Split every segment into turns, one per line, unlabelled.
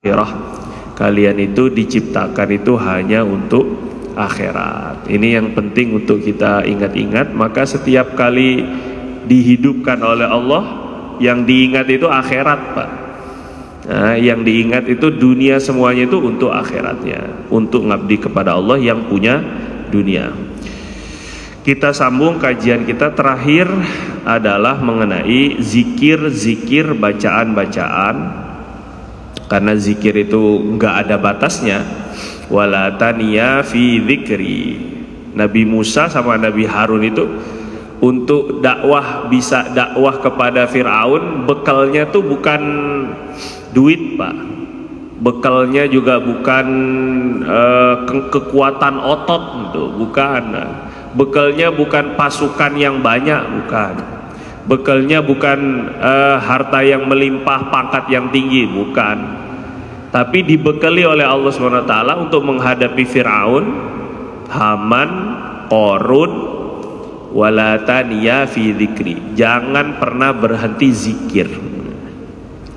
akhirah. Kalian itu diciptakan itu hanya untuk akhirat. Ini yang penting untuk kita ingat-ingat. Maka setiap kali dihidupkan oleh Allah, yang diingat itu akhirat, Pak. Nah, yang diingat itu dunia semuanya itu untuk akhiratnya, untuk ngabdi kepada Allah yang punya dunia. Kita sambung kajian kita terakhir adalah mengenai zikir-zikir, bacaan-bacaan. Karena zikir itu nggak ada batasnya. Wala taniya fi dzikri. Nabi Musa sama Nabi Harun itu untuk dakwah, bisa dakwah kepada Fir'aun, bekalnya tuh bukan duit, Pak. Bekalnya juga bukan kekuatan otot gitu, bukan. Bekalnya bukan pasukan yang banyak, bukan. Bekalnya bukan harta yang melimpah, pangkat yang tinggi, bukan. Tapi dibekali oleh Allah SWT untuk menghadapi Fir'aun, Haman, Qarun. Wala taniya fi dzikri. Jangan pernah berhenti zikir.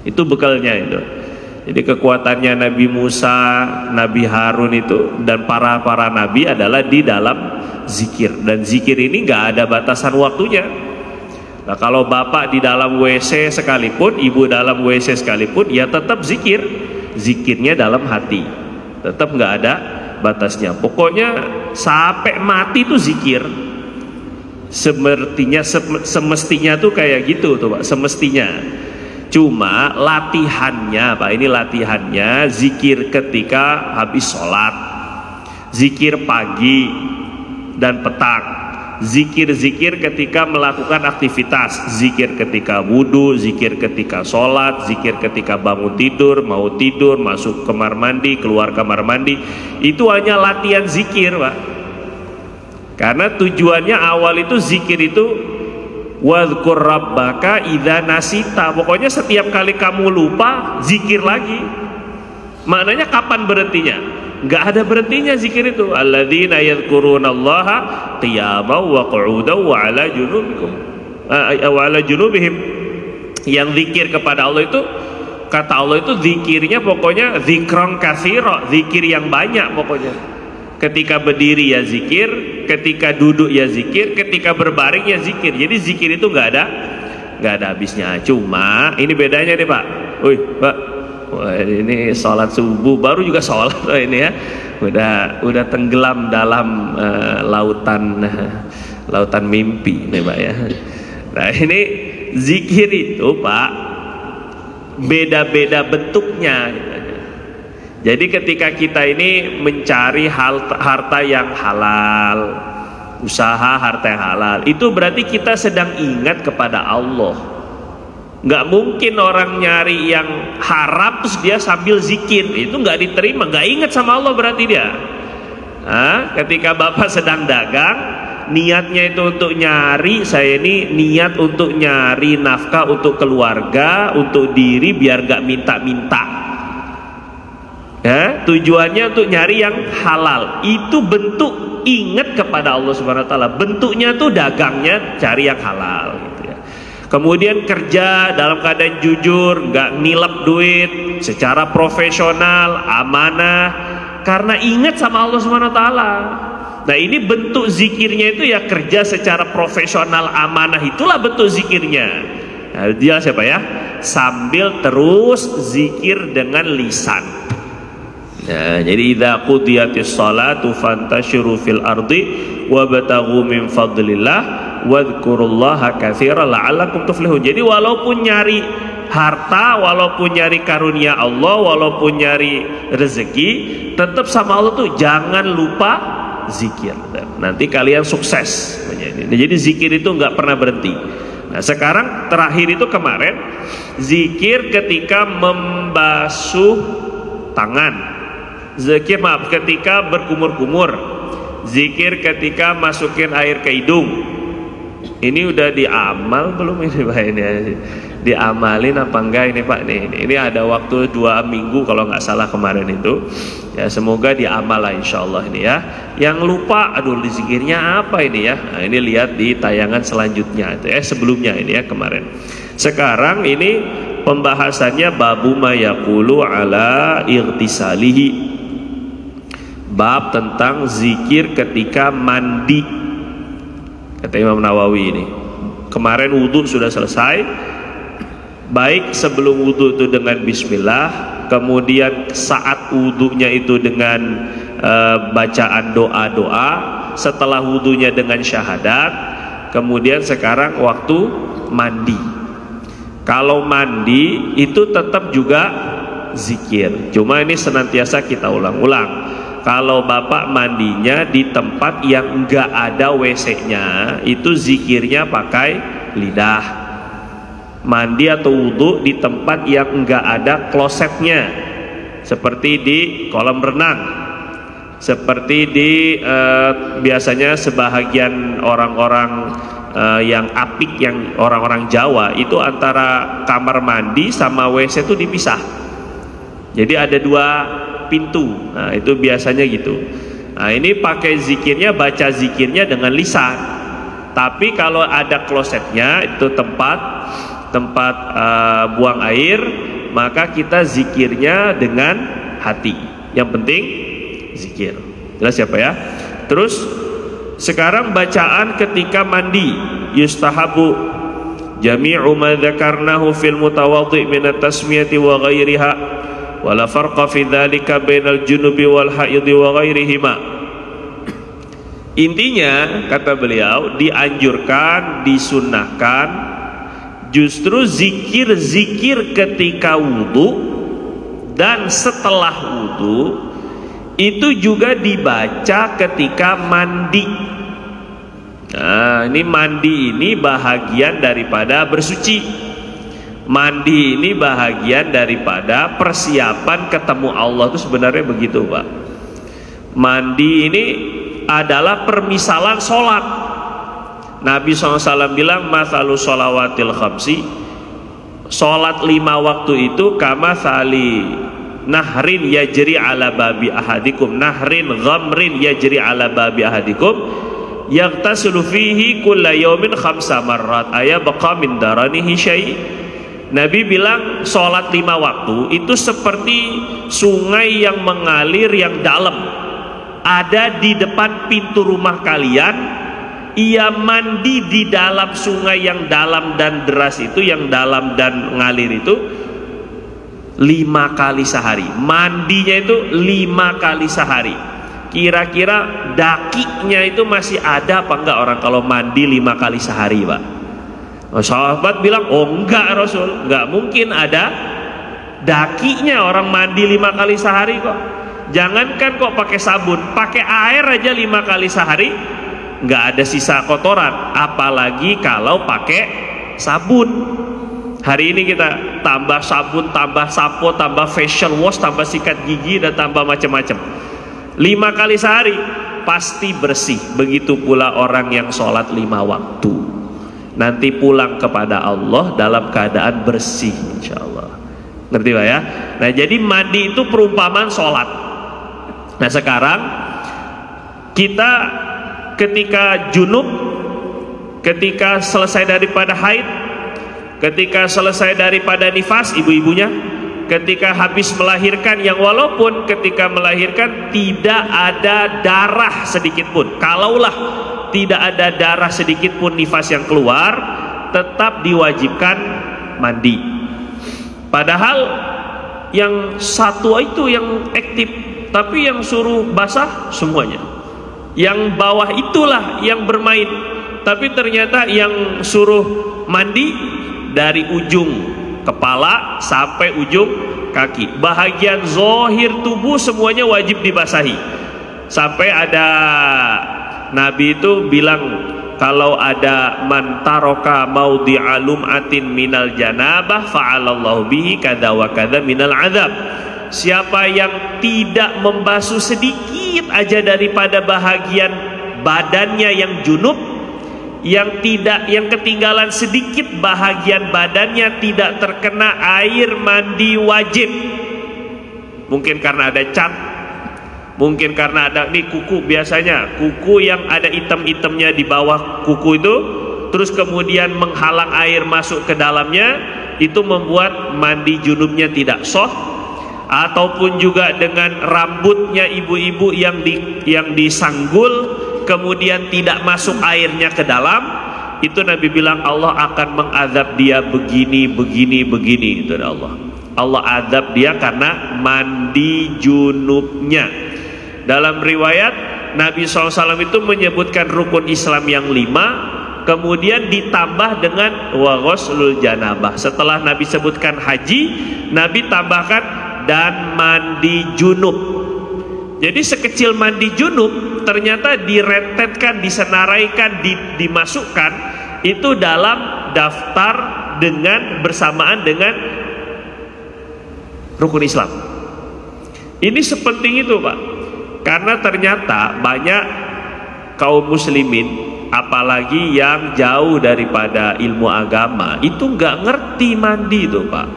Itu bekalnya itu. Jadi kekuatannya Nabi Musa, Nabi Harun itu dan para nabi adalah di dalam zikir. Dan zikir ini nggak ada batasan waktunya. Nah, kalau bapak di dalam WC sekalipun, ibu dalam WC sekalipun, ya tetap zikir. Zikirnya dalam hati. Tetap nggak ada batasnya. Pokoknya sampai mati itu zikir. Semestinya tuh kayak gitu tuh, Pak. Semestinya. Cuma latihannya, Pak, ini latihannya zikir ketika habis sholat, zikir pagi dan petang, zikir-zikir ketika melakukan aktivitas, zikir ketika wudhu, zikir ketika sholat, zikir ketika bangun tidur, mau tidur, masuk kamar mandi, keluar kamar mandi. Itu hanya latihan zikir, Pak. Karena tujuannya awal itu zikir itu wadhkur rabbaka idza nasita. Pokoknya setiap kali kamu lupa, zikir lagi. Maknanya kapan berhentinya? Nggak ada berhentinya zikir itu. Alladzina yadhkurunallaha qiyaman wa qu'udan wa 'ala junubikum wa 'ala junubihim. Yang zikir kepada Allah itu, kata Allah itu zikirnya pokoknya zikron katsira, zikir yang banyak pokoknya. Ketika berdiri ya zikir, ketika duduk ya zikir, ketika berbaring ya zikir. Jadi zikir itu nggak ada habisnya. Cuma ini bedanya nih, Pak. Wih, Pak, wah, ini sholat subuh baru juga sholat ini ya. Udah tenggelam dalam lautan mimpi nih, Pak ya. Nah, ini zikir itu, Pak, beda-beda bentuknya. Jadi ketika kita ini mencari harta yang halal, usaha harta yang halal, itu berarti kita sedang ingat kepada Allah. Nggak mungkin orang nyari yang haram terus dia sambil zikir, itu nggak diterima, nggak ingat sama Allah berarti dia. Ketika Bapak sedang dagang, niatnya itu untuk nyari, saya ini niat untuk nyari nafkah untuk keluarga, untuk diri biar nggak minta-minta. Ya, tujuannya untuk nyari yang halal. Itu bentuk ingat kepada Allah Subhanahu wa taala. Bentuknya tuh dagangnya cari yang halal gitu ya. Kemudian kerja dalam keadaan jujur, nggak nilep duit, secara profesional, amanah, karena ingat sama Allah Subhanahu wa taala. Nah, ini bentuk zikirnya itu ya kerja secara profesional, amanah, itulah bentuk zikirnya. Nah, dia siapa ya? Sambil terus zikir dengan lisan. Ya, jadi idza qudiyatis shalatu fantashiru fil ardi wabtaghu min fadlillah wadhkurullaha katsiran la'allakum tuflihun. Jadi walaupun nyari harta, walaupun nyari karunia Allah, walaupun nyari rezeki, tetap sama Allah tuh jangan lupa zikir. Nanti kalian sukses. Jadi zikir itu nggak pernah berhenti. Nah, sekarang terakhir itu kemarin zikir ketika membasuh tangan. Zikir ketika berkumur-kumur, zikir ketika masukin air ke hidung. Ini udah diamal belum ini, Pak? Ini diamalin apa enggak ini, Pak? Ini ada waktu 2 minggu kalau nggak salah kemarin itu. Ya, semoga diamal lah insyaallah ini ya. Yang lupa, aduh zikirnya apa ini ya? Nah, ini lihat di tayangan selanjutnya itu sebelumnya ini ya kemarin. Sekarang ini pembahasannya babu ma yaqulu ala ightisalihi, bab tentang zikir ketika mandi. Kata Imam Nawawi ini, kemarin wudhu sudah selesai, baik sebelum wudhu itu dengan bismillah, kemudian saat wudhunya itu dengan bacaan doa-doa, setelah wudhunya dengan syahadat, kemudian sekarang waktu mandi. Kalau mandi itu tetap juga zikir, cuma ini senantiasa kita ulang-ulang. Kalau bapak mandinya di tempat yang enggak ada WC-nya, itu zikirnya pakai lidah. Mandi atau wudhu di tempat yang enggak ada klosetnya, seperti di kolam renang, seperti di biasanya sebahagian orang-orang yang apik, yang orang-orang Jawa itu antara kamar mandi sama WC itu dipisah. Jadi ada 2 pintu. Nah, itu biasanya gitu. Nah, ini pakai zikirnya, baca zikirnya dengan lisan. Tapi kalau ada klosetnya, itu tempat buang air, maka kita zikirnya dengan hati. Yang penting zikir. Jelas ya Pak ya? Terus sekarang bacaan ketika mandi, yustahabu jami'u ma dzakarnahu fil mutawaddi min at-tasmiyati wa ghairiha wala farqa fi dzalika bainal junubi wal haidhi wa ghairihima. Intinya kata beliau, dianjurkan, disunnahkan justru zikir-zikir ketika wudhu dan setelah wudhu itu juga dibaca ketika mandi. Nah, ini mandi ini bahagian daripada bersuci. Mandi ini bahagian daripada persiapan ketemu Allah, itu sebenarnya begitu Pak. Mandi ini adalah permisalan sholat. Nabi SAW bilang mathalu sholawatil khamsi, sholat 5 waktu itu kama thali nahrin yajri ala babi ahadikum, nahrin ghamrin yajri ala babi ahadikum yaghtasilu fihi kulla yawmin 5 marrat ayabqa min daranihi syai'. Nabi bilang sholat 5 waktu itu seperti sungai yang mengalir yang dalam, ada di depan pintu rumah kalian. Ia mandi di dalam sungai yang dalam dan deras itu, yang dalam dan ngalir itu 5 kali sehari. Mandinya itu 5 kali sehari. Kira-kira dakinya itu masih ada apa enggak orang kalau mandi 5 kali sehari Pak? Sahabat bilang, oh enggak Rasul, enggak mungkin ada dakinya orang mandi 5 kali sehari kok. Jangankan kok pakai sabun, pakai air aja 5 kali sehari enggak ada sisa kotoran, apalagi kalau pakai sabun. Hari ini kita tambah sabun, tambah sampo, tambah facial wash, tambah sikat gigi, dan tambah macam-macam. 5 kali sehari pasti bersih. Begitu pula orang yang sholat 5 waktu, nanti pulang kepada Allah dalam keadaan bersih insyaallah. Ngerti Pak ya? Nah jadi mandi itu perumpamaan sholat. Nah sekarang kita ketika junub, ketika selesai daripada haid, ketika selesai daripada nifas ibu-ibunya, ketika habis melahirkan, yang walaupun ketika melahirkan tidak ada darah sedikit pun, kalaulah tidak ada darah sedikit pun nifas yang keluar, tetap diwajibkan mandi. Padahal yang satu itu yang aktif, tapi yang suruh basah semuanya. Yang bawah itulah yang bermain, tapi ternyata yang suruh mandi dari ujung kepala sampai ujung kaki, bahagian zohir tubuh semuanya wajib dibasahi. Sampai ada Nabi itu bilang, kalau ada man taroka maudhi'a lum'atin minal janabah fa'alallahu bihi kada wa kada minal azab. Siapa yang tidak membasuh sedikit aja daripada bahagian badannya yang junub, yang ketinggalan sedikit bahagian badannya tidak terkena air mandi wajib. Mungkin karena ada cat, mungkin karena ada nih kuku, biasanya kuku yang ada item-itemnya di bawah kuku itu, terus kemudian menghalang air masuk ke dalamnya, itu membuat mandi junubnya tidak sah, ataupun juga dengan rambutnya ibu-ibu yang disanggul kemudian tidak masuk airnya ke dalam, itu Nabi bilang Allah akan mengazab dia begini itu Allah azab dia karena mandi junubnya. Dalam riwayat Nabi SAW itu menyebutkan rukun Islam yang 5, kemudian ditambah dengan wa ghuslul janabah. Setelah Nabi sebutkan haji, Nabi tambahkan dan mandi junub. Jadi sekecil mandi junub ternyata direntetkan, disenaraikan, dimasukkan itu dalam daftar dengan bersamaan dengan rukun Islam. Ini sepenting itu, Pak. Karena ternyata banyak kaum muslimin, apalagi yang jauh daripada ilmu agama, itu nggak ngerti mandi itu, Pak.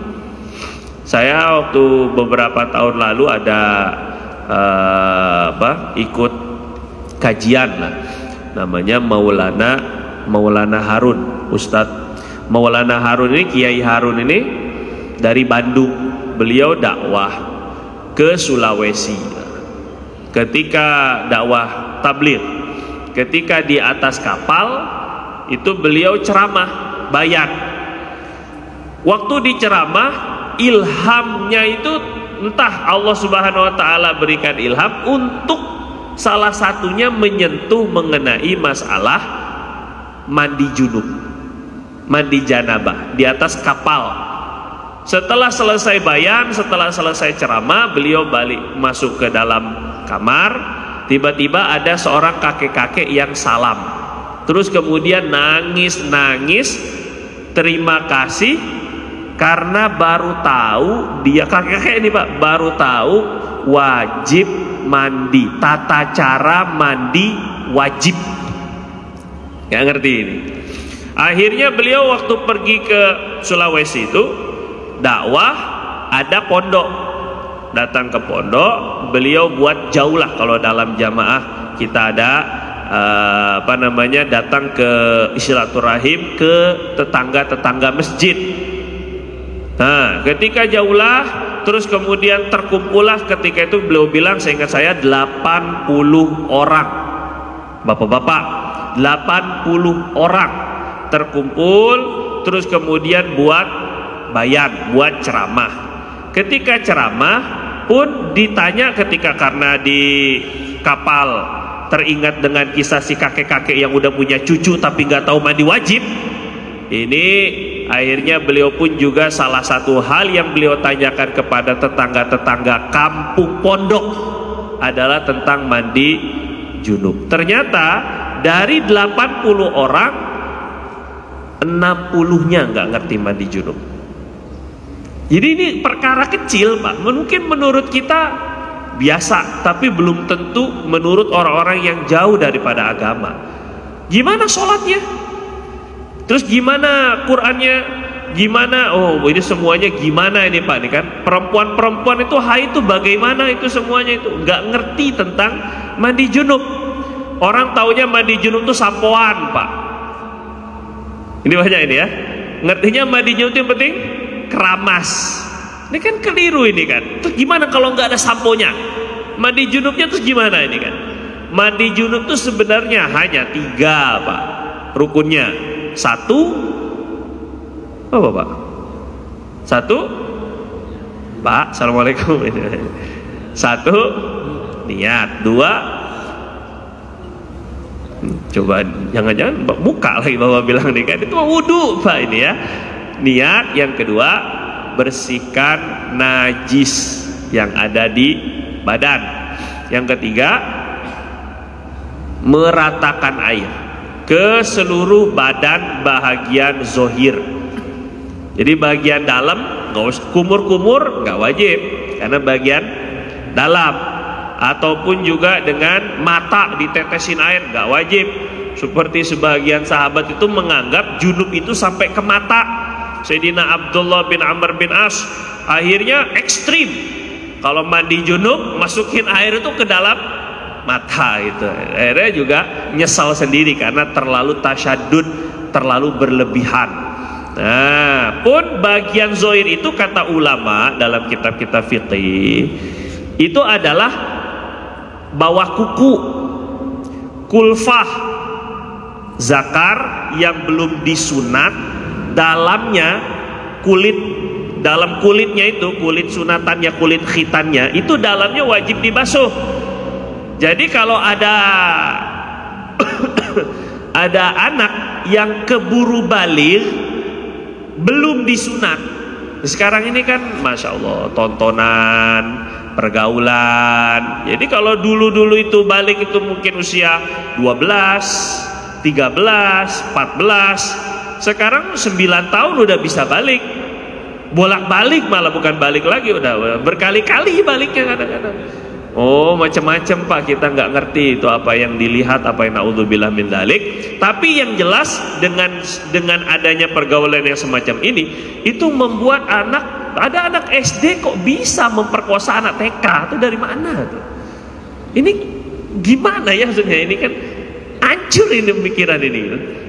Saya waktu beberapa tahun lalu ada ikut kajian lah, namanya Maulana Harun. Ustadz Maulana Harun ini, Kiai Harun ini dari Bandung. Beliau dakwah ke Sulawesi. Ketika dakwah tabligh, ketika di atas kapal itu beliau ceramah bayan. Waktu diceramah, ilhamnya itu entah Allah Subhanahu wa taala berikan ilham untuk salah satunya menyentuh mengenai masalah mandi junub, mandi janabah di atas kapal. Setelah selesai bayan, setelah selesai ceramah, beliau balik masuk ke dalam kamar. Tiba-tiba ada seorang kakek-kakek yang salam, terus kemudian nangis terima kasih karena baru tahu, dia kakek-kakek ini, Pak, baru tahu wajib mandi, tata cara mandi wajib. Nggak ngerti ini. Akhirnya beliau waktu pergi ke Sulawesi itu dakwah, ada pondok, datang ke pondok, beliau buat jauh lah. Kalau dalam jamaah kita ada datang ke silaturahim ke tetangga-tetangga masjid. Nah, ketika jauhlah, terus kemudian terkumpullah, ketika itu beliau bilang, seingat saya 80 orang, bapak-bapak, 80 orang terkumpul, terus kemudian buat bayan, buat ceramah. Ketika ceramah pun ditanya, ketika karena di kapal teringat dengan kisah si kakek-kakek yang udah punya cucu tapi nggak tahu mandi wajib. Ini akhirnya beliau pun juga salah satu hal yang beliau tanyakan kepada tetangga-tetangga kampung pondok adalah tentang mandi junub. Ternyata dari 80 orang 60-nya nggak ngerti mandi junub. Jadi ini perkara kecil, Pak. Mungkin menurut kita biasa, tapi belum tentu menurut orang-orang yang jauh daripada agama. Gimana sholatnya? Terus gimana Qurannya? Gimana? Oh, ini semuanya gimana ini, Pak? Ini kan perempuan-perempuan itu haid itu bagaimana itu semuanya itu nggak ngerti tentang mandi junub. Orang taunya mandi junub itu sampoan, Pak. Ini banyak ini ya. Ngertinya mandi junub itu yang penting keramas. Ini kan keliru ini kan. Terus gimana kalau nggak ada samponya? Mandi junubnya terus gimana ini kan? Mandi junub itu sebenarnya hanya 3, Pak, rukunnya. 1, apa, Pak? 1, Pak, assalamualaikum. 1, niat. 2, coba jangan-jangan buka lagi Bapak bilang nih kan, itu wudhu, Pak, ini ya. Niat. Yang kedua, bersihkan najis yang ada di badan. Yang ketiga, meratakan air ke seluruh badan bahagian zohir. Jadi bagian dalam nggak usah kumur-kumur, nggak wajib karena bagian dalam. Ataupun juga dengan mata ditetesin air, nggak wajib. Seperti sebagian sahabat itu menganggap junub itu sampai ke mata. Sayyidina Abdullah bin Amr bin As akhirnya ekstrim. Kalau mandi junub masukin air itu ke dalam mata itu. Akhirnya juga nyesal sendiri karena terlalu tasyadud, terlalu berlebihan. Nah, pun bagian zohir itu kata ulama dalam kitab-kitab fikih itu adalah bawah kuku, kulfah, zakar yang belum disunat, dalamnya kulit, dalam kulitnya itu, kulit sunatannya, kulit khitannya itu dalamnya wajib dibasuh. Jadi kalau ada ada anak yang keburu baligh belum disunat, sekarang ini kan masya Allah tontonan, pergaulan. Jadi kalau dulu itu balik itu mungkin usia 12, 13, 14, sekarang 9 tahun udah bisa balik, bolak-balik, malah bukan balik lagi, udah berkali-kali baliknya kadang-kadang. Oh, macam-macam Pak, kita nggak ngerti itu apa yang dilihat, apa yang naudzubillah min dzalik. Tapi yang jelas dengan adanya pergaulan yang semacam ini, itu membuat ada anak SD kok bisa memperkosa anak TK, itu dari mana tuh? Ini gimana ya maksudnya? Ini kan hancur ini pemikiran ini.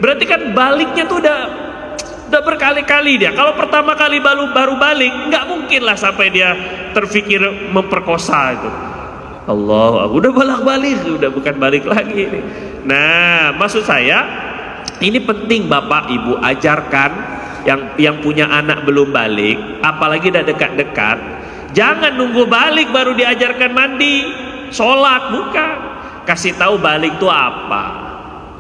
Berarti kan baliknya tuh udah berkali-kali dia. Kalau pertama kali baru balik, nggak mungkin lah sampai dia terpikir memperkosa itu. Allah, udah balik, udah bukan balik lagi ini. Nah, maksud saya ini penting Bapak Ibu ajarkan yang punya anak belum balik, apalagi udah dekat-dekat, jangan nunggu balik baru diajarkan mandi, sholat, bukan. Kasih tahu balik itu apa,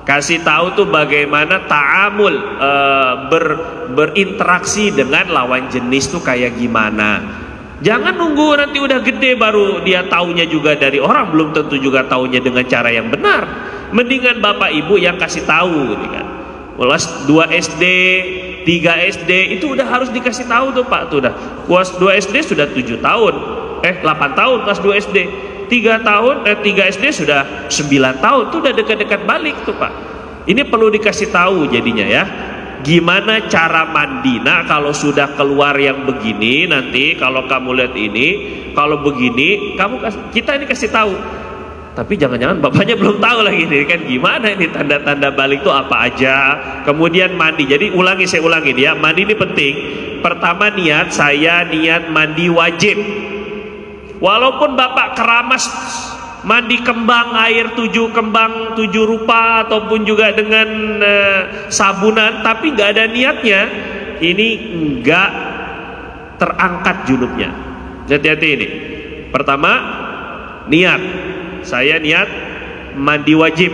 kasih tahu tuh bagaimana ta'amul, berinteraksi dengan lawan jenis tuh kayak gimana. Jangan nunggu nanti udah gede baru dia taunya juga dari orang, belum tentu juga taunya dengan cara yang benar. Mendingan Bapak Ibu yang kasih tahu gitu kan. Kelas 2 SD, 3 SD itu udah harus dikasih tahu tuh Pak, tuh udah. Kelas 2 SD sudah 7 tahun. 8 tahun kelas 2 SD. 3 SD sudah 9 tahun, tuh udah dekat-dekat balik tuh Pak. Ini perlu dikasih tahu jadinya ya. Gimana cara mandi? Nah, kalau sudah keluar yang begini, nanti kalau kamu lihat ini, kalau begini, kita ini kasih tahu. Tapi jangan-jangan bapaknya belum tahu lagi nih kan, gimana ini tanda-tanda balik itu apa aja. Kemudian mandi. Jadi saya ulangi ya, mandi ini penting. Pertama saya niat mandi wajib. Walaupun bapak keramas mandi kembang air 7 kembang 7 rupa ataupun juga dengan sabunan, tapi nggak ada niatnya, ini nggak terangkat junubnya. Hati-hati ini. Pertama niat, saya niat mandi wajib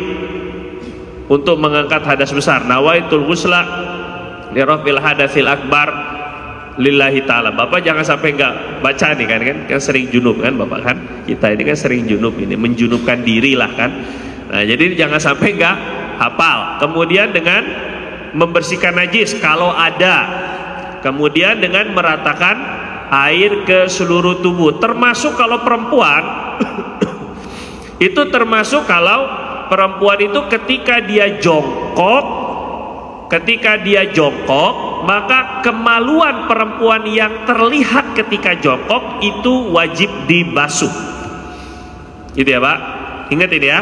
untuk mengangkat hadas besar. Nawaitul ghusla li rafil hadatsil akbar lillahi ta'ala. Bapak jangan sampai nggak baca nih kan sering junub kan Bapak kan, kita ini kan sering junub, ini menjunubkan diri lah kan. Nah, jadi jangan sampai nggak hafal. Kemudian dengan membersihkan najis kalau ada, kemudian dengan meratakan air ke seluruh tubuh, termasuk kalau perempuan itu termasuk kalau perempuan itu ketika dia jongkok, maka kemaluan perempuan yang terlihat ketika jongkok itu wajib dibasuh. Gitu ya Pak, ingat ini ya.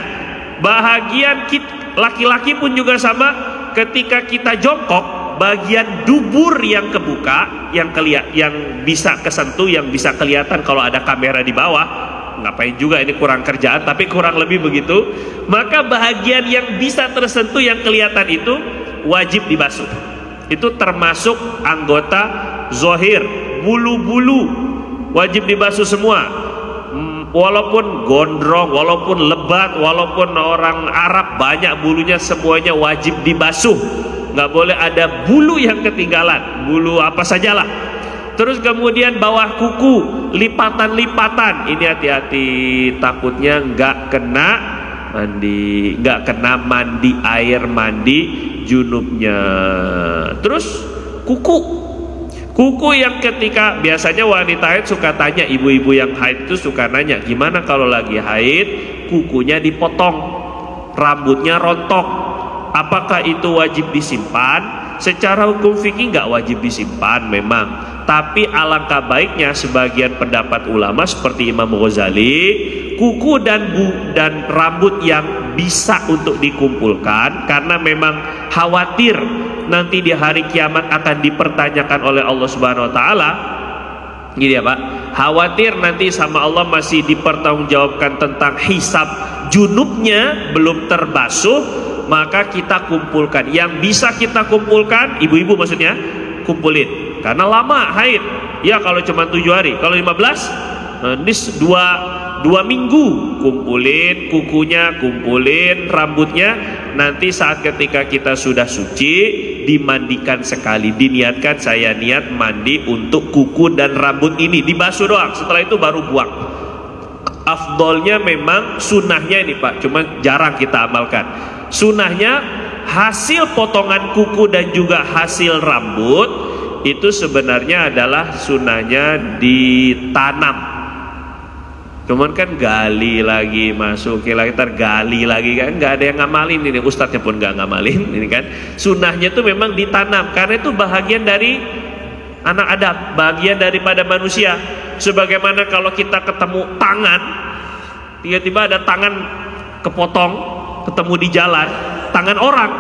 Bahagian laki-laki pun juga sama, ketika kita jongkok, bagian dubur yang kebuka, yang bisa kesentuh, yang bisa kelihatan kalau ada kamera di bawah, ngapain juga ini kurang kerjaan, tapi kurang lebih begitu. Maka bahagian yang bisa tersentuh, yang kelihatan itu wajib dibasuh. Itu termasuk anggota zohir, bulu-bulu wajib dibasuh semua. Walaupun gondrong, walaupun lebat, walaupun orang Arab banyak bulunya, semuanya wajib dibasuh. Nggak boleh ada bulu yang ketinggalan, bulu apa sajalah. Terus kemudian bawah kuku, lipatan-lipatan, ini hati-hati, takutnya nggak kena mandi air mandi junubnya. Terus kuku yang ketika biasanya wanita haid suka tanya, ibu-ibu yang haid itu suka nanya, gimana kalau lagi haid kukunya dipotong, rambutnya rontok, apakah itu wajib disimpan? Secara hukum fikih nggak wajib disimpan memang, tapi alangkah baiknya sebagian pendapat ulama seperti Imam Ghazali, kuku dan rambut yang bisa untuk dikumpulkan karena memang khawatir nanti di hari kiamat akan dipertanyakan oleh Allah Subhanahu wa taala. Gini ya Pak, khawatir nanti sama Allah masih dipertanggungjawabkan tentang hisab junubnya belum terbasuh, maka kita kumpulkan. Yang bisa kita kumpulkan, ibu-ibu maksudnya, kumpulin. Karena lama haid. Ya kalau cuma 7 hari, kalau 15, ini 2 minggu. Kumpulin kukunya, kumpulin rambutnya. Nanti saat ketika kita sudah suci, dimandikan sekali, diniatkan saya niat mandi untuk kuku dan rambut ini, dibasuh doang, setelah itu baru buang. Afdolnya memang sunnahnya ini Pak, cuma jarang kita amalkan. Sunnahnya hasil potongan kuku dan juga hasil rambut itu sebenarnya adalah sunnahnya ditanam. Cuman kan gali lagi, masukin lagi, tergali lagi kan, nggak ada yang ngamalin ini, ustadznya pun nggak ngamalin ini kan. Sunnahnya itu memang ditanam karena itu bahagian dari anak Adam, bagian daripada manusia. Sebagaimana kalau kita ketemu tangan, tiba-tiba ada tangan kepotong, ketemu di jalan, tangan orang,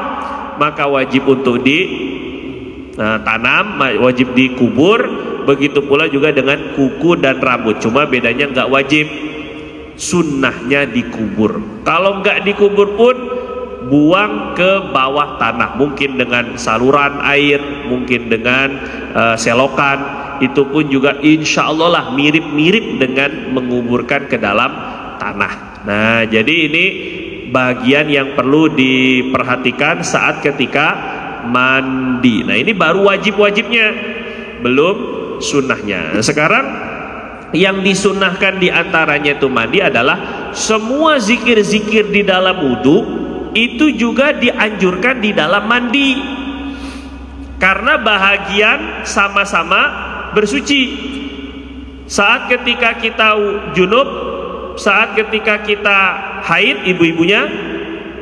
maka wajib untuk ditanam, wajib dikubur. Begitu pula juga dengan kuku dan rambut, cuma bedanya nggak wajib, sunnahnya dikubur. Kalau nggak dikubur pun buang ke bawah tanah, mungkin dengan saluran air, mungkin dengan selokan, itu pun juga insya Allah lah mirip-mirip dengan menguburkan ke dalam tanah. Nah jadi ini bagian yang perlu diperhatikan saat ketika mandi. Nah ini baru wajib-wajibnya, belum sunnahnya. Sekarang yang disunnahkan diantaranya itu mandi adalah semua zikir-zikir di dalam wudhu itu juga dianjurkan di dalam mandi, karena bahagian sama-sama bersuci. Saat ketika kita junub, saat ketika kita haid, ibu-ibunya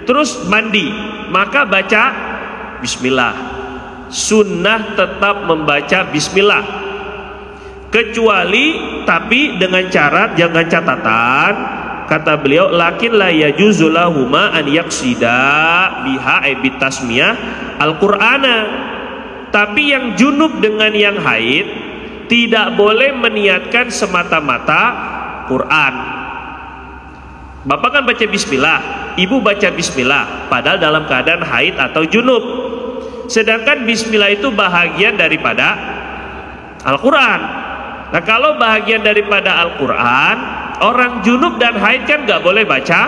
terus mandi, maka baca bismillah. Sunnah tetap membaca bismillah, kecuali tapi dengan syarat, jangan catatan, kata beliau, lakin la yajuzu lahuma an yaqsida biha bitasmiyah al-Qur'ana. Tapi yang junub dengan yang haid tidak boleh meniatkan semata-mata Quran. Bapak kan baca bismillah, ibu baca bismillah, padahal dalam keadaan haid atau junub. Sedangkan bismillah itu bahagian daripada Al-Quran. Nah kalau bahagian daripada Al-Quran, orang junub dan haid kan nggak boleh baca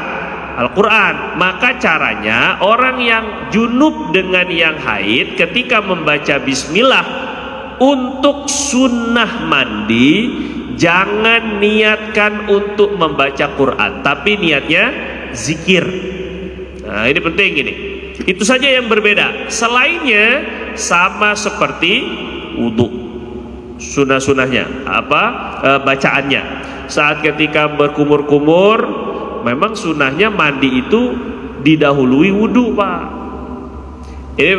Al-Quran. Maka caranya orang yang junub dengan yang haid ketika membaca bismillah untuk sunnah mandi, jangan niatkan untuk membaca Quran, tapi niatnya zikir. Nah ini penting ini. Itu saja yang berbeda. Selainnya sama seperti wudhu. Sunnah-sunnahnya bacaannya saat ketika berkumur-kumur, memang sunnahnya mandi itu didahului wudhu Pak. Ini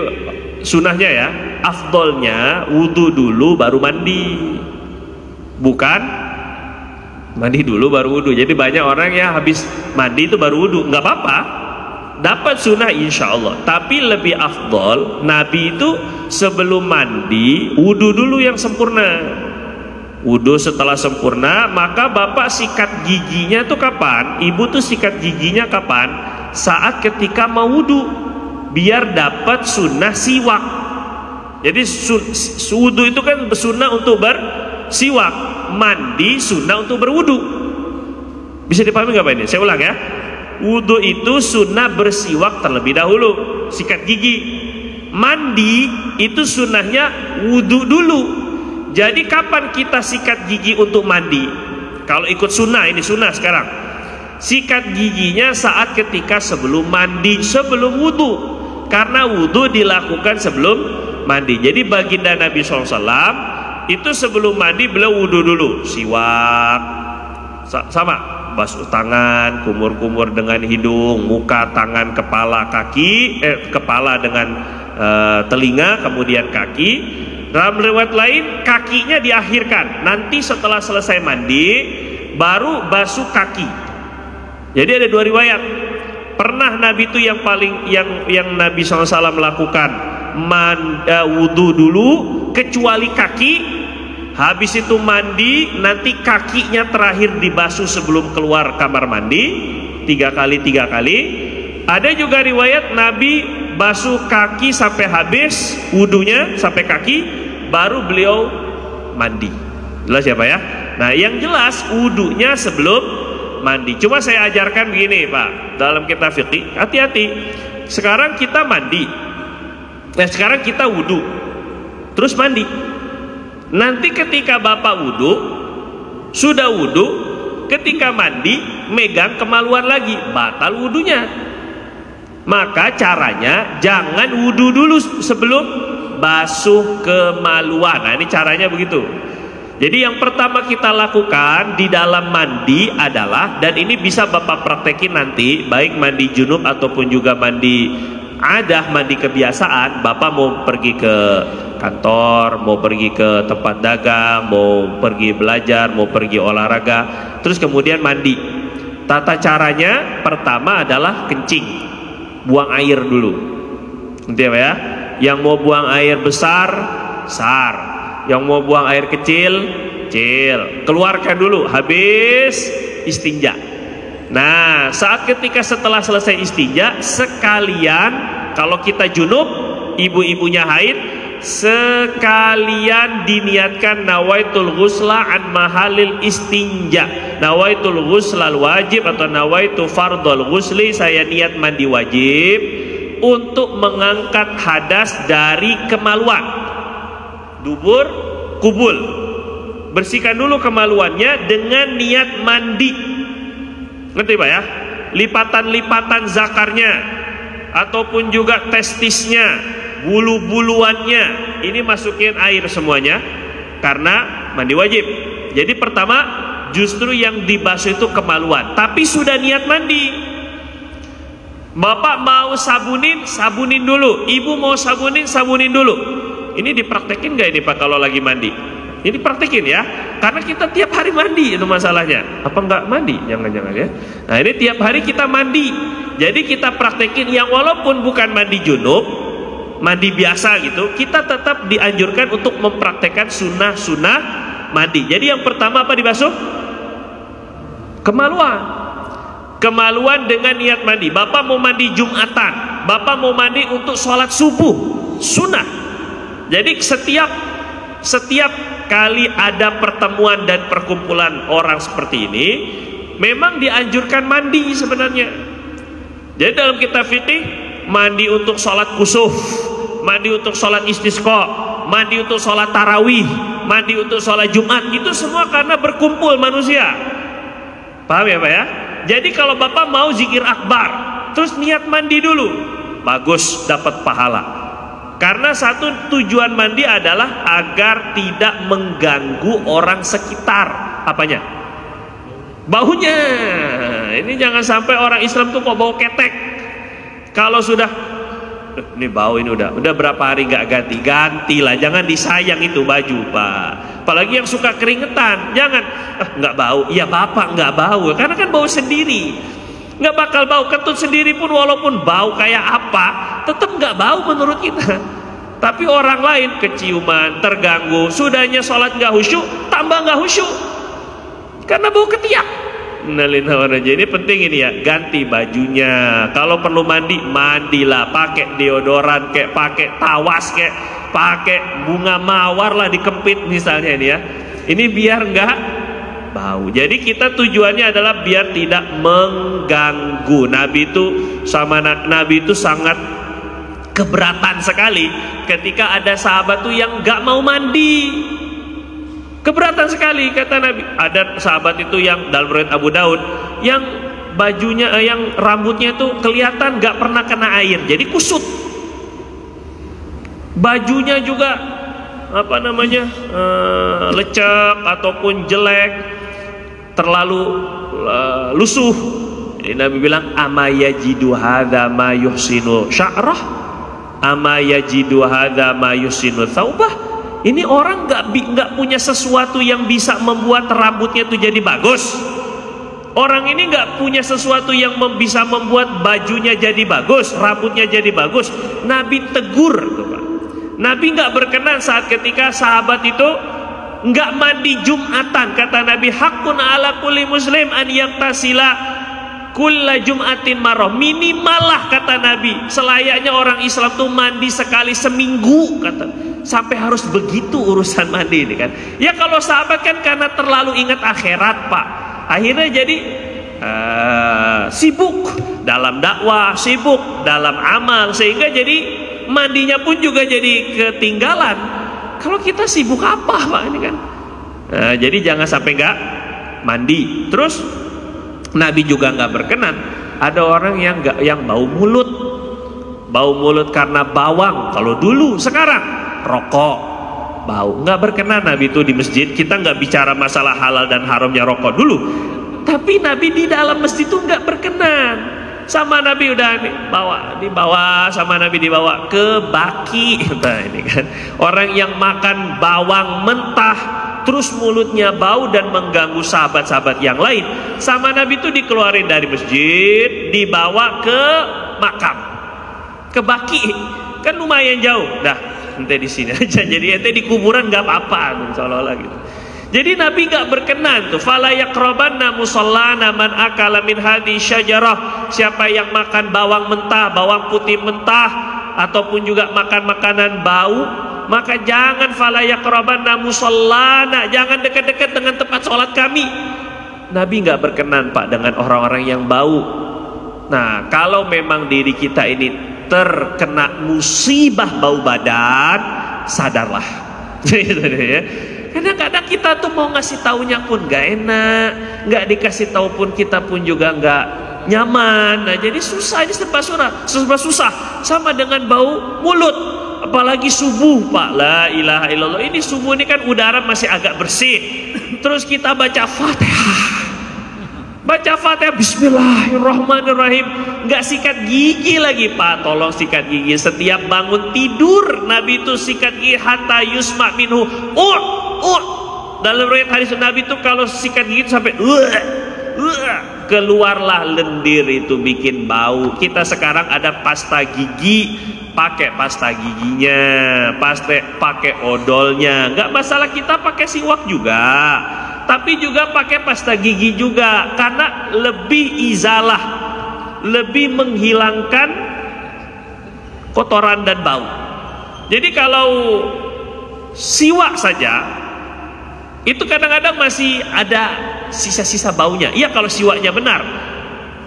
sunnahnya ya, afdolnya wudhu dulu baru mandi, bukan mandi dulu baru wudhu. Jadi banyak orang ya habis mandi itu baru wudhu, nggak apa-apa, dapat sunnah insya Allah. Tapi lebih afdol Nabi itu sebelum mandi wudhu dulu yang sempurna. Wudhu setelah sempurna, maka bapak sikat giginya tuh kapan? Ibu tuh sikat giginya kapan? Saat ketika mau wudhu, biar dapat sunnah siwak. Jadi wudhu itu kan sunnah untuk bersiwak, mandi sunnah untuk berwudhu. Bisa dipahami nggak Pak ini? Saya ulang ya. Wudhu itu sunnah bersiwak terlebih dahulu, sikat gigi. Mandi itu sunnahnya wudhu dulu. Jadi kapan kita sikat gigi untuk mandi? Kalau ikut sunnah, ini sunnah sekarang, sikat giginya saat ketika sebelum mandi, sebelum wudhu, karena wudhu dilakukan sebelum mandi. Jadi baginda Nabi SAW itu sebelum mandi beliau wudhu dulu, siwak, sama basuh tangan, kumur-kumur dengan hidung, muka, tangan, kepala, kaki, kepala dengan telinga, kemudian kaki. Dalam riwayat lain kakinya diakhirkan, nanti setelah selesai mandi baru basuh kaki. Jadi ada dua riwayat, Pernah Nabi itu yang paling yang Nabi SAW lakukan wudhu dulu kecuali kaki, habis itu mandi, nanti kakinya terakhir dibasuh sebelum keluar kamar mandi 3 kali. Ada juga riwayat Nabi basuh kaki sampai habis wudhunya sampai kaki, baru beliau mandi. Jelas ya Pak ya? Nah yang jelas wudhunya sebelum mandi. Cuma saya ajarkan begini Pak, dalam kitab fikih, hati-hati. Sekarang kita mandi, sekarang kita wudhu, terus mandi. Nanti ketika Bapak wudhu, sudah wudhu, ketika mandi megang kemaluan lagi, batal wudhunya. Maka caranya jangan wudhu dulu sebelum basuh kemaluan. Nah ini caranya begitu. Jadi yang pertama kita lakukan di dalam mandi adalah, dan ini bisa Bapak praktekin nanti, baik mandi junub ataupun juga mandi adah, mandi kebiasaan. Bapak mau pergi ke kantor, mau pergi ke tempat dagang, mau pergi belajar, mau pergi olahraga, terus kemudian mandi. Tata caranya pertama adalah kencing, buang air dulu. Nanti ya, yang mau buang air besar, yang mau buang air kecil, keluarkan dulu habis istinja. Nah saat ketika setelah selesai istinja, sekalian kalau kita junub, ibu-ibunya haid, sekalian diniatkan nawaitul ghusla an mahalil istinja, nawaitul ghuslal wajib atau nawaitu fardhul ghusli, saya niat mandi wajib untuk mengangkat hadas dari kemaluan dubur kubul. Bersihkan dulu kemaluannya dengan niat mandi. Ngerti Pak ya? Lipatan-lipatan zakarnya ataupun juga testisnya, bulu-buluannya, ini masukin air semuanya karena mandi wajib. Jadi pertama justru yang dibasuh itu kemaluan, tapi sudah niat mandi. Bapak mau sabunin dulu, ibu mau sabunin dulu. Ini dipraktekin nggak ini Pak kalau lagi mandi? Ini praktekin ya, karena kita tiap hari mandi, itu masalahnya. Apa nggak mandi? Jangan-jangan ya. Nah ini tiap hari kita mandi, jadi kita praktekin yang walaupun bukan mandi junub, mandi biasa gitu, kita tetap dianjurkan untuk mempraktekkan sunnah-sunnah mandi. Jadi yang pertama apa dibasuh? Kemaluan dengan niat mandi. Bapak mau mandi Jumatan, Bapak mau mandi untuk sholat subuh, sunnah. Jadi setiap kali ada pertemuan dan perkumpulan orang seperti ini, memang dianjurkan mandi sebenarnya. Jadi dalam kitab fikih, mandi untuk sholat kusuf, mandi untuk sholat istisqa, mandi untuk sholat tarawih, mandi untuk sholat Jumat, itu semua karena berkumpul manusia. Paham ya Pak ya? Jadi kalau Bapak mau zikir akbar, terus niat mandi dulu, bagus, dapat pahala. Karena satu tujuan mandi adalah agar tidak mengganggu orang sekitar. Apanya? Baunya. Ini jangan sampai orang Islam tuh kok bau ketek. Kalau sudah ini bau, ini udah berapa hari nggak ganti lah. Jangan disayang itu baju Pak. Apalagi yang suka keringetan, jangan nggak bau. Iya Bapak nggak bau, karena kan bau sendiri. Nggak bakal bau. Kentut sendiri pun walaupun bau kayak apa, tetap nggak bau menurut kita. Tapi orang lain keciuman, terganggu, sudahnya sholat nggak khusyuk, tambah nggak khusyuk karena bau ketiak. Ini penting ini ya, ganti bajunya. Kalau perlu mandi, mandilah, pakai deodoran, kayak pakai tawas, kayak pakai bunga mawar lah dikempit misalnya ini ya. Ini biar nggak bau. Jadi kita tujuannya adalah biar tidak mengganggu. Nabi itu sangat keberatan sekali ketika ada sahabat tuh yang nggak mau mandi. Keberatan sekali kata Nabi. Ada sahabat itu yang dalam riwayat Abu Daud, yang bajunya, yang rambutnya tuh kelihatan nggak pernah kena air, jadi kusut. Bajunya juga lecek ataupun jelek, terlalu lusuh. Jadi Nabi bilang, ama yajidu hadza ma yuhsinu sya'rah, ama yajidu hadza ma yuhsinu thawbah. Ini orang nggak punya sesuatu yang bisa membuat rambutnya itu jadi bagus. Orang ini nggak punya sesuatu yang bisa membuat bajunya jadi bagus, rambutnya jadi bagus. Nabi tegur tuh, Pak. Nabi nggak berkenan saat ketika sahabat itu nggak mandi Jumatan. Kata Nabi, hakun ala kulli muslim an yaktasila kulla Jum'atin marrah. Minimal lah, kata Nabi, selayaknya orang Islam tuh mandi sekali seminggu, kata. Sampai harus begitu urusan mandi ini kan. Ya kalau sahabat kan karena terlalu ingat akhirat, Pak. Akhirnya jadi sibuk dalam dakwah, sibuk dalam amal, sehingga jadi mandinya pun juga jadi ketinggalan. Kalau kita sibuk apa, Pak, ini kan. Jadi jangan sampai nggak mandi. Terus Nabi juga nggak berkenan ada orang yang bau mulut karena bawang. Kalau dulu, sekarang rokok bau, nggak berkenan Nabi itu di masjid. Kita nggak bicara masalah halal dan haramnya rokok dulu, tapi Nabi di dalam masjid itu nggak berkenan. Sama Nabi udah dibawa sama Nabi, dibawa ke Baki. Nah ini kan orang yang makan bawang mentah terus mulutnya bau dan mengganggu sahabat-sahabat yang lain, sama Nabi itu dikeluarin dari masjid, dibawa ke makam, ke Baki, kan lumayan jauh. Dah, ente di sini aja. Jadi ente di kuburan nggak apa-apa, seolah-olah gitu. Jadi Nabi nggak berkenan tuh. Fala yaqrabanna musallana man akala min hadhi syajarah. Siapa yang makan bawang mentah, bawang putih mentah, ataupun juga makan makanan bau, maka jangan fala yaqrabanna musallana, jangan dekat-dekat dengan tempat sholat kami. Nabi nggak berkenan, Pak, dengan orang-orang yang bau. Nah, kalau memang diri kita ini terkena musibah bau badan, sadarlah. Kadang-kadang kita tuh mau ngasih taunya pun nggak enak, nggak dikasih tahu pun kita pun juga nggak nyaman. Nah, jadi susah, ini serba susah. Sama dengan bau mulut. Apalagi subuh, Pak. La ilaha illallah. Ini subuh ini kan udara masih agak bersih. Terus kita baca Fatihah. Bismillahirrahmanirrahim. Nggak sikat gigi lagi, Pak. Tolong sikat gigi setiap bangun tidur. Nabi itu sikat gigi hatta yusma minhu dalam riwayat hadis Nabi itu kalau sikat gigi sampai keluarlah lendir, itu bikin bau. Kita sekarang ada pasta gigi, pakai pasta giginya, pakai odolnya, nggak masalah. Kita pakai siwak juga, tapi juga pakai pasta gigi juga, karena lebih izalah, lebih menghilangkan kotoran dan bau. Jadi kalau siwak saja itu kadang-kadang masih ada sisa-sisa baunya. Iya kalau siwaknya benar.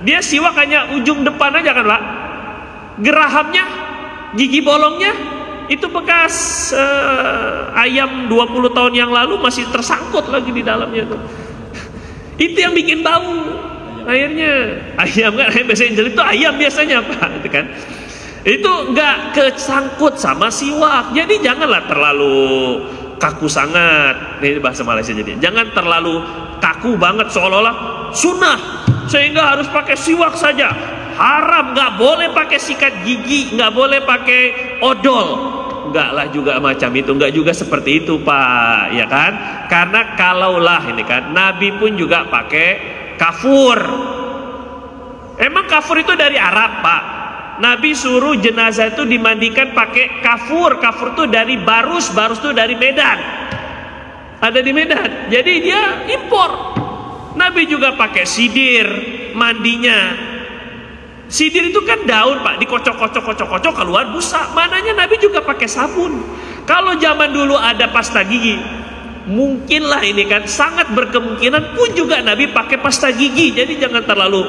Dia siwak hanya ujung depan aja kan, Pak. Gerahamnya, gigi bolongnya itu bekas ayam 20 tahun yang lalu masih tersangkut lagi di dalamnya tuh. Itu yang bikin bau. Akhirnya ayam kan, biasanya jelek itu ayam biasanya, Pak, itu kan. Itu nggak kesangkut sama siwak. Jadi janganlah terlalu kaku sangat, ini bahasa Malaysia. Jadi jangan terlalu kaku banget seolah-olah sunnah sehingga harus pakai siwak saja. Haram, nggak boleh pakai sikat gigi, nggak boleh pakai odol. Enggak lah juga macam itu, enggak juga seperti itu, Pak, ya kan? Karena kalaulah ini kan Nabi pun juga pakai kafur. Emang kafur itu dari Arab, Pak. Nabi suruh jenazah itu dimandikan pakai kafur. Kafur itu dari Barus itu dari Medan. Ada di Medan. Jadi dia impor. Nabi juga pakai sidir mandinya. Sidir itu kan daun, Pak, dikocok-kocok keluar busa. Mananya Nabi juga pakai sabun. Kalau zaman dulu ada pasta gigi, mungkinlah ini kan sangat berkemungkinan pun juga Nabi pakai pasta gigi. Jadi jangan terlalu,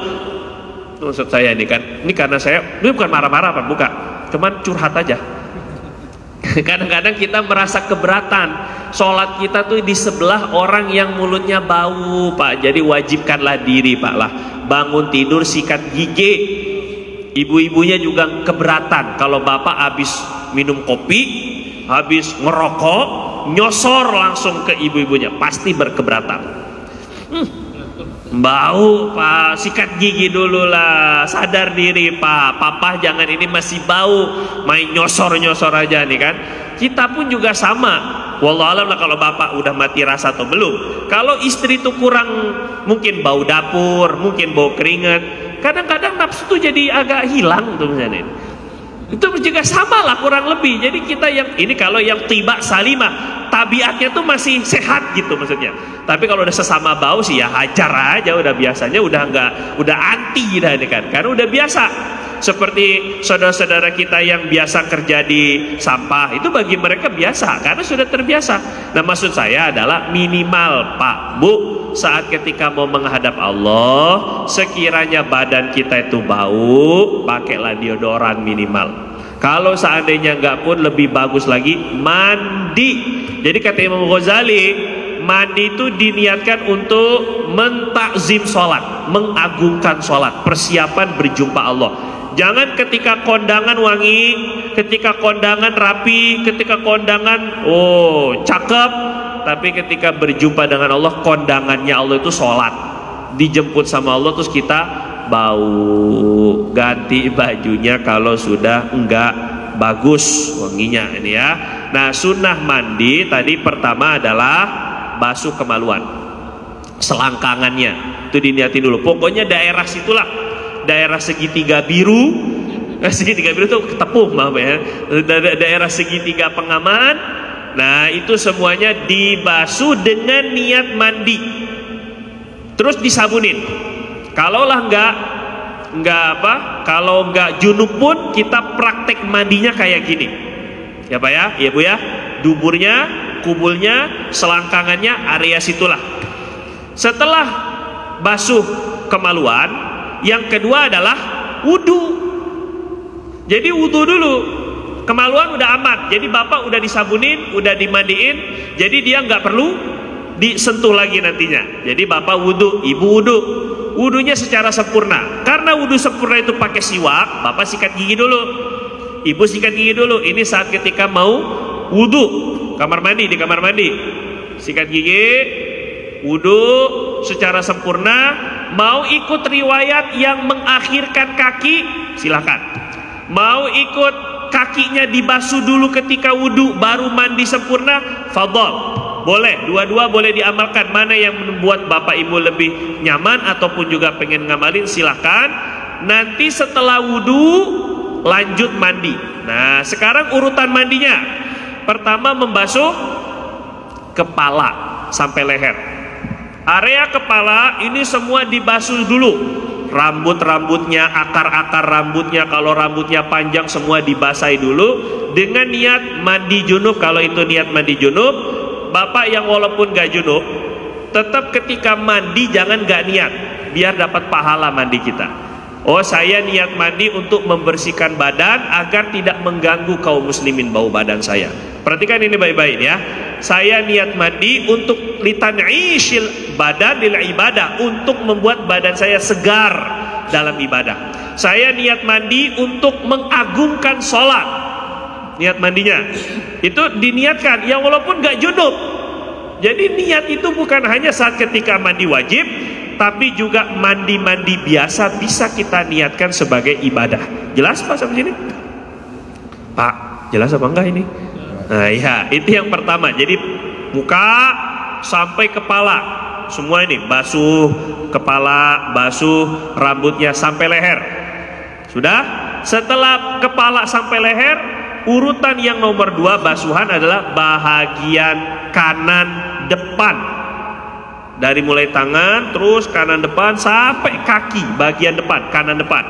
maksud saya ini kan, ini karena saya, ini bukan marah-marah, Pak, bukan, cuman curhat aja. Kadang-kadang kita merasa keberatan, sholat kita tuh di sebelah orang yang mulutnya bau, Pak. Jadi wajibkanlah diri, Pak, lah, bangun tidur sikat gigi. Ibu-ibunya juga keberatan kalau bapak habis minum kopi, habis ngerokok, nyosor langsung ke ibu-ibunya, pasti berkeberatan. Bau, Pak, sikat gigi dulu lah, sadar diri, Pak. Papa jangan ini masih bau, main nyosor-nyosor aja nih kan. Kita pun juga sama. Wallahu alam lah kalau bapak udah mati rasa atau belum. Kalau istri itu kurang, mungkin bau dapur, mungkin bau keringat, kadang-kadang nafsu tuh jadi agak hilang tuh misalnya. Itu juga sama lah kurang lebih. Jadi kita yang ini kalau yang tiba salimah, tabiatnya tuh masih sehat gitu maksudnya. Tapi kalau udah sesama bau sih ya hajar aja, udah biasanya udah anti dah ini kan, karena udah biasa. Seperti saudara-saudara kita yang biasa kerja di sampah, itu bagi mereka biasa karena sudah terbiasa. Nah maksud saya adalah minimal Pak Bu, saat ketika mau menghadap Allah, sekiranya badan kita itu bau, pakailah deodoran minimal. Kalau seandainya enggak pun lebih bagus lagi mandi. Jadi kata Imam Ghazali, mandi itu diniatkan untuk mentakzim sholat, mengagungkan sholat, persiapan berjumpa Allah. Jangan ketika kondangan wangi, ketika kondangan rapi, ketika kondangan cakep, tapi ketika berjumpa dengan Allah, kondangannya Allah itu sholat, dijemput sama Allah, terus kita bau, ganti bajunya kalau sudah enggak bagus wanginya ini ya. Nah sunnah mandi tadi pertama adalah basuh kemaluan, selangkangannya itu diniatin dulu. Pokoknya daerah situlah, daerah segitiga biru, segitiga biru itu ketepung maaf ya, daerah segitiga pengaman. Nah itu semuanya dibasuh dengan niat mandi, terus disabunin. Kalaulah kalau enggak junub pun kita praktek mandinya kayak gini ya Pak ya, ya Bu ya, duburnya, kubulnya, selangkangannya, area situlah. Setelah basuh kemaluan, yang kedua adalah wudu. Jadi wudu dulu, kemaluan udah aman, jadi bapak udah disabunin, udah dimandiin, jadi dia nggak perlu disentuh lagi nantinya. Jadi bapak wudu, ibu wudu, wudunya secara sempurna. Karena wudu sempurna itu pakai siwak, bapak sikat gigi dulu, ibu sikat gigi dulu. Ini saat ketika mau wudu, kamar mandi, di kamar mandi sikat gigi, wudu secara sempurna. Mau ikut riwayat yang mengakhirkan kaki, silahkan. Mau ikut kakinya dibasuh dulu ketika wudu baru mandi sempurna, fadhol, boleh. Dua-dua boleh diamalkan. Mana yang membuat bapak ibu lebih nyaman ataupun juga pengen ngamalin, silahkan. Nanti setelah wudu lanjut mandi. Nah sekarang urutan mandinya, pertama membasuh kepala sampai leher. Area kepala ini semua dibasuh dulu, rambut-rambutnya, akar-akar rambutnya, kalau rambutnya panjang semua dibasahi dulu dengan niat mandi junub. Kalau itu niat mandi junub, bapak yang walaupun gak junub, tetap ketika mandi jangan gak niat, biar dapat pahala mandi kita. Oh saya niat mandi untuk membersihkan badan agar tidak mengganggu kaum muslimin bau badan saya. Perhatikan ini baik-baik ya. Saya niat mandi untuk litan'ishil badan lil ibadah, untuk membuat badan saya segar dalam ibadah. Saya niat mandi untuk mengagungkan sholat. Niat mandinya itu diniatkan ya walaupun gak junub. Jadi niat itu bukan hanya saat ketika mandi wajib, tapi juga mandi-mandi biasa bisa kita niatkan sebagai ibadah. Jelas Pak sampai sini? Pak, jelas apa enggak ini? Nah ya, itu yang pertama. Jadi muka sampai kepala, semua ini basuh kepala, basuh rambutnya sampai leher. Sudah? Setelah kepala sampai leher, urutan yang nomor 2 basuhan adalah bahagian kanan depan. Dari mulai tangan terus kanan depan sampai kaki, bagian depan kanan depan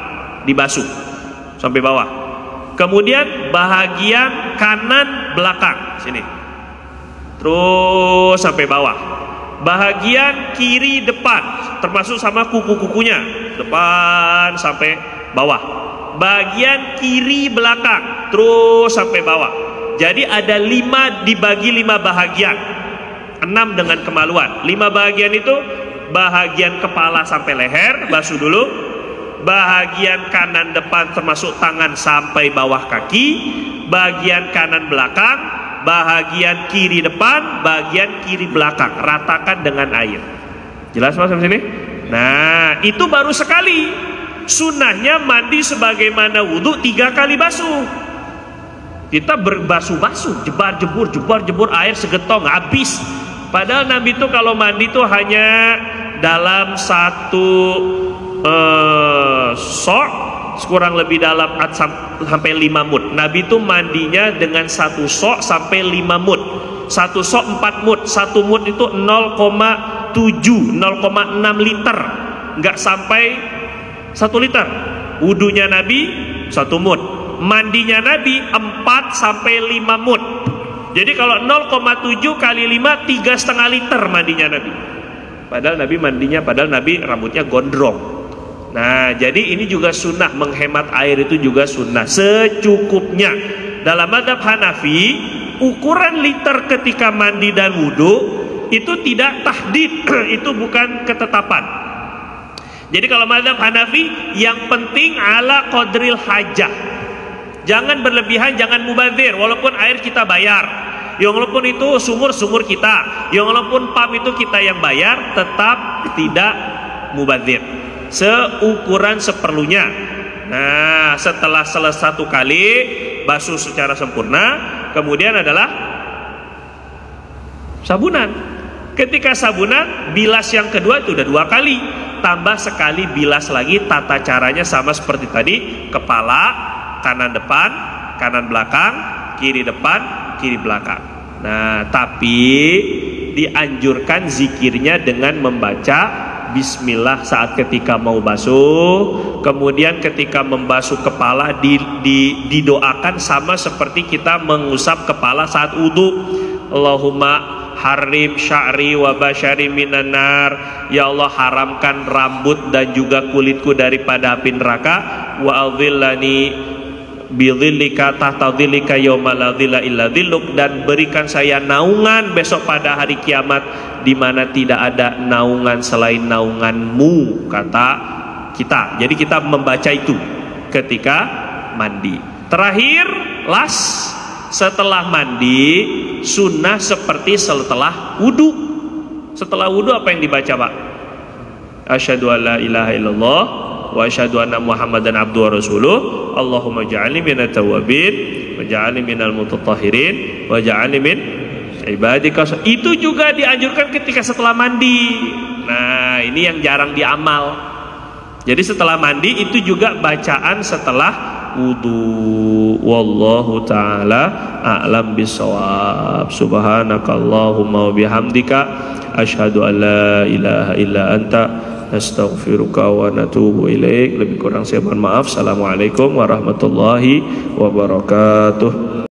dibasuh sampai bawah. Kemudian bahagian kanan belakang sini terus sampai bawah. Bahagian kiri depan termasuk sama kuku-kukunya, depan sampai bawah. Bagian kiri belakang terus sampai bawah. Jadi ada 5 dibagi 5 bahagian, 6 dengan kemaluan. 5 bahagian itu bahagian kepala sampai leher basuh dulu, bahagian kanan depan termasuk tangan sampai bawah kaki, bagian kanan belakang, bahagian kiri depan, bagian kiri belakang, ratakan dengan air. Jelas Mas sampai sini? Nah itu baru sekali. Sunnahnya mandi sebagaimana wudhu 3 kali basuh. Kita berbasuh-basuh, jebar-jebur air segetong habis. Padahal Nabi itu kalau mandi itu hanya dalam satu sok, kurang lebih dalam sampai 5 mud. Nabi itu mandinya dengan satu sok sampai 5 mud. Satu sok 4 mud. Satu mud itu 0,6 liter, nggak sampai 1 liter. Wudunya Nabi 1 mud, mandinya Nabi 4 sampai 5 mud. Jadi kalau 0,7 kali 5 3,5 liter mandinya Nabi. Padahal Nabi rambutnya gondrong. Nah, jadi ini juga sunnah, menghemat air itu juga sunnah secukupnya. Dalam mazhab Hanafi, ukuran liter ketika mandi dan wudu itu tidak tahdid, itu bukan ketetapan. Jadi kalau mazhab Hanafi, yang penting ala qadril hajah. Jangan berlebihan, jangan mubazir. Walaupun air kita bayar, yang walaupun itu sumur kita, yang walaupun pam itu kita yang bayar, tetap tidak mubazir. Seukuran seperlunya. Nah, setelah selesai 1 kali basuh secara sempurna, kemudian adalah sabunan. Ketika sabunan, bilas yang kedua itu udah 2 kali, tambah sekali bilas lagi. Tata caranya sama seperti tadi, kepala, kanan depan, kanan belakang, kiri depan, kiri belakang. Nah, tapi dianjurkan zikirnya dengan membaca bismillah saat ketika mau basuh. Kemudian ketika membasuh kepala didoakan sama seperti kita mengusap kepala saat wudu. Allahumma harim sya'ri wa basyari minan nar. Ya Allah, haramkan rambut dan juga kulitku daripada api neraka. Wa adhillani bidhillika tahta dhillika yauma la dhilla illa dhilluk. Dan berikan saya naungan besok pada hari kiamat di mana tidak ada naungan selain naunganmu, kata kita. Jadi kita membaca itu ketika mandi. Terakhir, setelah mandi, sunnah seperti setelah wudu. Setelah wudu apa yang dibaca, Pak? Asyhadu an la ilaha illallah wa asyhadu anna muhammadan abduhu wa rasuluh. Allahumma ja'alni minat tawabin wa ja'alni minal mutatahhirin wa ja'alni min ibadika. Itu juga dianjurkan ketika setelah mandi. Nah, ini yang jarang diamal. Jadi setelah mandi itu juga bacaan setelah wudu. Wallahu ta'ala a'lam bissawab. Subhanakallahumma wa bihamdika asyhadu an la ilaha illa anta astaghfiruka wa natubu ilaik. Lebih kurang saya mohon maaf. Assalamualaikum warahmatullahi wabarakatuh.